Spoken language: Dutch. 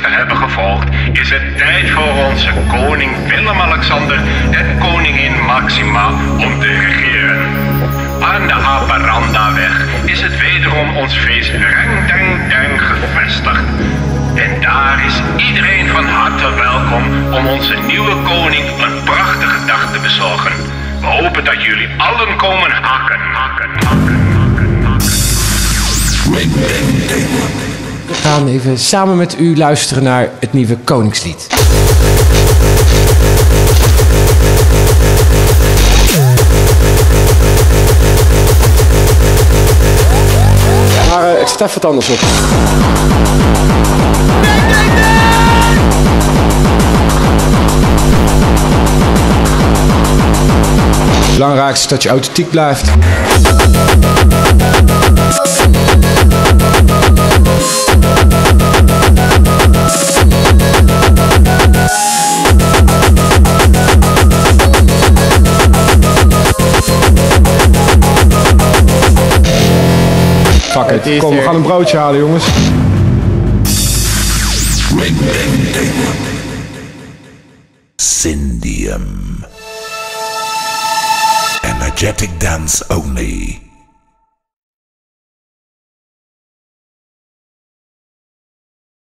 te hebben gevolgd, is het tijd voor onze koning Willem-Alexander en koningin Maxima om te regeren. Aan de Haparanda-weg is het wederom ons feest Reng Deng Deng gevestigd. En daar is iedereen van harte welkom om onze nieuwe koning een prachtige dag te bezorgen. We hopen dat jullie allen komen hakken. We gaan even samen met u luisteren naar het nieuwe koningslied. Maar ik zet even wat anders op. Het belangrijkste is dat je authentiek blijft. Fuck it. Kom, we gaan een broodje halen, jongens. Syndium. Energetic dance only.